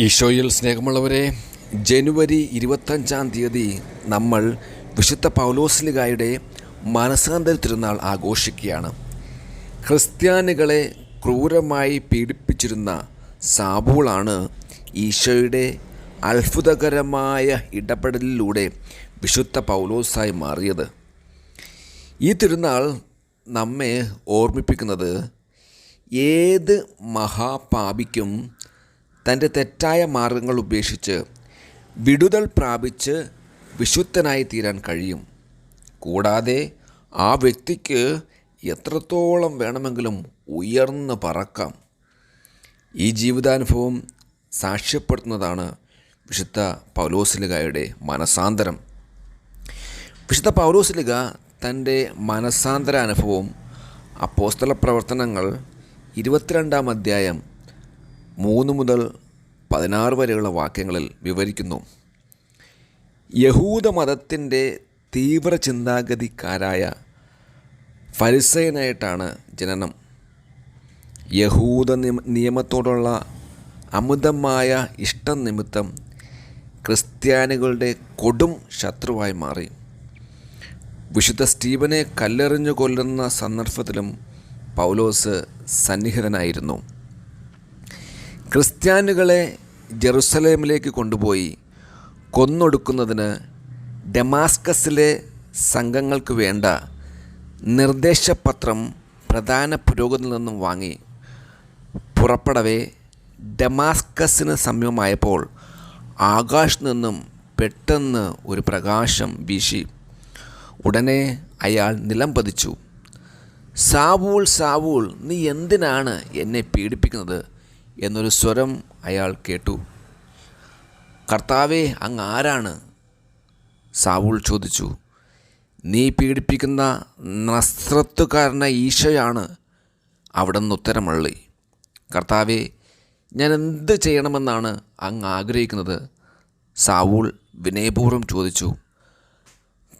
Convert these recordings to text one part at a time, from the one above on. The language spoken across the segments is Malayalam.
ഈശോയിൽ സ്നേഹമുള്ളവരെ, ജനുവരി 25 നമ്മൾ വിശുദ്ധ പൗലോസ്ലിഹായുടെ മനസാന്തര തിരുനാൾ ആഘോഷിക്കുകയാണ്. ക്രിസ്ത്യാനികളെ ക്രൂരമായി പീഡിപ്പിച്ചിരുന്ന സാബൂളാണ് ഈശോയുടെ അത്ഭുതകരമായ ഇടപെടലിലൂടെ വിശുദ്ധ പൗലോസായി മാറിയത്. ഈ തിരുനാൾ നമ്മെ ഓർമ്മിപ്പിക്കുന്നത് ഏത് മഹാപാപിക്കും തൻ്റെ തെറ്റായ മാർഗങ്ങൾ ഉപേക്ഷിച്ച് വിടുതൽ പ്രാപിച്ച് വിശുദ്ധനായി തീരാൻ കഴിയും. കൂടാതെ ആ വ്യക്തിക്ക് എത്രത്തോളം വേണമെങ്കിലും ഉയർന്ന് പറക്കാം. ഈ ജീവിതാനുഭവം സാക്ഷ്യപ്പെടുത്തുന്നതാണ് വിശുദ്ധ പൗലോസ്ലിഹായുടെ മനസാന്തരം. വിശുദ്ധ പൗലോസ്ലിഹ തൻ്റെ മനസാന്തര അനുഭവം അപ്പോസ്തല പ്രവർത്തനങ്ങൾ 22-ാം അധ്യായം 3 മുതൽ 16 വരെയുള്ള വാക്യങ്ങളിൽ വിവരിക്കുന്നു. യഹൂദ മതത്തിൻ്റെ തീവ്ര ചിന്താഗതിക്കാരായ ഫരിസയനായിട്ടാണ് ജനനം. യഹൂദ നിയമത്തോടുള്ള അമിതമായ ഇഷ്ടം നിമിത്തം ക്രിസ്ത്യാനികളുടെ കൊടും ശത്രുവായി മാറി. വിശുദ്ധ സ്റ്റീഫനെ കല്ലെറിഞ്ഞു കൊല്ലുന്ന സന്ദർഭത്തിലും പൗലോസ് സന്നിഹിതനായിരുന്നു. ക്രിസ്ത്യാനികളെ ജെറുസലേമിലേക്ക് കൊണ്ടുപോയി കൊന്നൊടുക്കുന്നതിന് ഡമാസ്കസിലെ സംഘങ്ങൾക്ക് വേണ്ട നിർദ്ദേശപത്രം പ്രധാന പുരോഹിതനിൽ നിന്നും വാങ്ങി പുറപ്പെടവേ ഡമാസ്കസിന് സമീപമായപ്പോൾ ആകാശത്തു നിന്നും പെട്ടെന്ന് ഒരു പ്രകാശം വീശി. ഉടനെ അയാൾ നിലം പതിച്ചു. സാവൂൾ, സാവൂൾ, നീ എന്തിനാണ് എന്നെ പീഡിപ്പിക്കുന്നത് എന്നൊരു സ്വരം അയാൾ കേട്ടു. കർത്താവേ, അങ്ങ് ആരാണ്? സാവൂൾ ചോദിച്ചു. നീ പീഡിപ്പിക്കുന്ന നസ്രത്തുകാരനായ ഈശോയാണ്. അവിടെ നിന്ന് ഉത്തരമള്ളി. കർത്താവേ, ഞാൻ എന്ത് ചെയ്യണമെന്നാണ് അങ്ങ് ആഗ്രഹിക്കുന്നത്? സാവൂൾ വിനയപൂർവ്വം ചോദിച്ചു.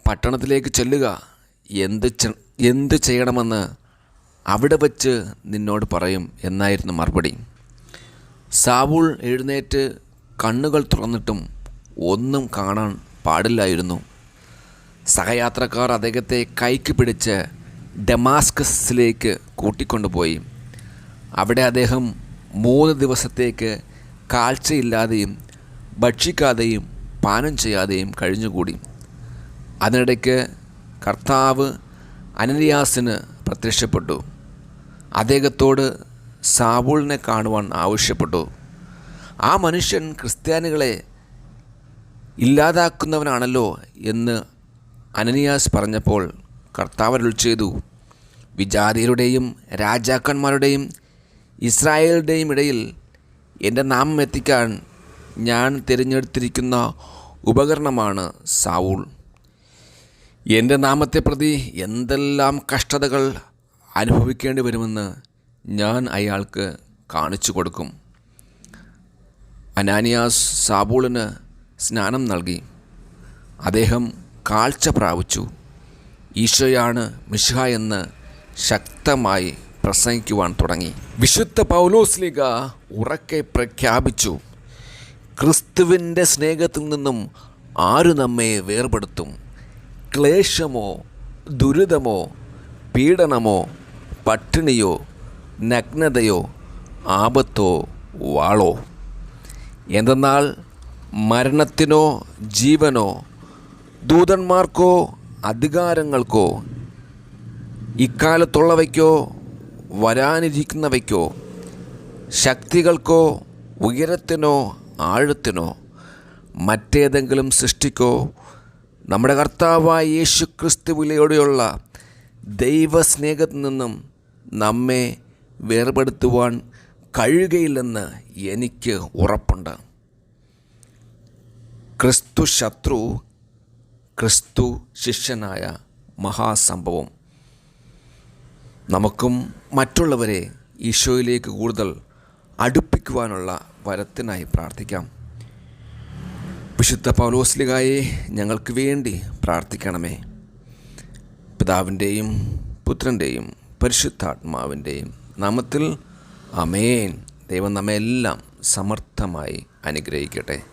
പട്ടണത്തിലേക്ക് ചെല്ലുക, എന്ത് ചെയ്യണമെന്ന് അവിടെ വച്ച് നിന്നോട് പറയും എന്നായിരുന്നു മറുപടി. സാവൂൾ എഴുന്നേറ്റ് കണ്ണുകൾ തുറന്നിട്ടും ഒന്നും കാണാൻ പാടില്ലായിരുന്നു. സഹയാത്രക്കാർ അദ്ദേഹത്തെ കൈക്ക് പിടിച്ച് ഡമാസ്കസിലേക്ക് കൂട്ടിക്കൊണ്ടുപോയി. അവിടെ അദ്ദേഹം 3 ദിവസത്തേക്ക് കാഴ്ചയില്ലാതെയും ഭക്ഷിക്കാതെയും പാനം ചെയ്യാതെയും കഴിഞ്ഞുകൂടി. അതിനിടയ്ക്ക് കർത്താവ് അനനിയാസിന് പ്രത്യക്ഷപ്പെട്ടു. അദ്ദേഹത്തോട് സാവൂളിനെ കാണുവാൻ ആവശ്യപ്പെട്ടു. ആ മനുഷ്യൻ ക്രിസ്ത്യാനികളെ ഇല്ലാതാക്കുന്നവനാണല്ലോ എന്ന് അനനിയാസ് പറഞ്ഞപ്പോൾ കർത്താവ് അരുൾ ചെയ്തു, വിജാതിയരുടെയും രാജാക്കന്മാരുടെയും ഇസ്രായേലിൻ്റെയും ഇടയിൽ എൻ്റെ നാമം എത്തിക്കാൻ ഞാൻ തിരഞ്ഞെടുത്തിരിക്കുന്ന ഉപകരണമാണ് സാവൂൾ. എൻ്റെ നാമത്തെ പ്രതി എന്തെല്ലാം കഷ്ടതകൾ അനുഭവിക്കേണ്ടി വരുമെന്ന് ഞാൻ അയാൾക്ക് കാണിച്ചു കൊടുക്കും. അനാനിയാസ് സാവൂളിന് സ്നാനം നൽകി. അദ്ദേഹം കാഴ്ച പ്രാപിച്ചു. ഈശോയാണ് മിശിഹ എന്ന് ശക്തമായി പ്രസംഗിക്കുവാൻ തുടങ്ങി. വിശുദ്ധ പൗലോസ്ലിഹ ഉറക്കെ പ്രഖ്യാപിച്ചു, ക്രിസ്തുവിൻ്റെ സ്നേഹത്തിൽ നിന്നും ആര് നമ്മെ വേർപെടുത്തും? ക്ലേശമോ, ദുരിതമോ, പീഡനമോ, പട്ടിണിയോ, നഗ്നതയോ, ആപത്തോ, വാളോ? എന്തെന്നാൽ മരണത്തിനോ ജീവനോ ദൂതന്മാർക്കോ അധികാരങ്ങൾക്കോ ഇക്കാലത്തുള്ളവയ്ക്കോ വരാനിരിക്കുന്നവയ്ക്കോ ശക്തികൾക്കോ ഉയരത്തിനോ ആഴത്തിനോ മറ്റേതെങ്കിലും സൃഷ്ടിക്കോ നമ്മുടെ കർത്താവായ യേശു ക്രിസ്തുവിലൂടെയുള്ള ദൈവസ്നേഹത്തിൽ നിന്നും നമ്മെ വേർപെടുത്തുവാൻ കഴിയുകയില്ലെന്ന് എനിക്ക് ഉറപ്പുണ്ട്. ക്രിസ്തു ശത്രു, ക്രിസ്തു ശിഷ്യനായ മഹാസംഭവം. നമുക്കും മറ്റുള്ളവരെ ഈശോയിലേക്ക് കൂടുതൽ അടുപ്പിക്കുവാനുള്ള വരത്തിനായി പ്രാർത്ഥിക്കാം. വിശുദ്ധ പൗലോസ്ലിഹായെ ഞങ്ങൾക്ക് വേണ്ടി പ്രാർത്ഥിക്കണമേ. പിതാവിൻ്റെയും പുത്രൻ്റെയും പരിശുദ്ധാത്മാവിൻ്റെയും നാമത്തിൽ ആമേൻ. ദൈവം നമ്മെല്ലാം സമർത്ഥമായി അനുഗ്രഹിക്കട്ടെ.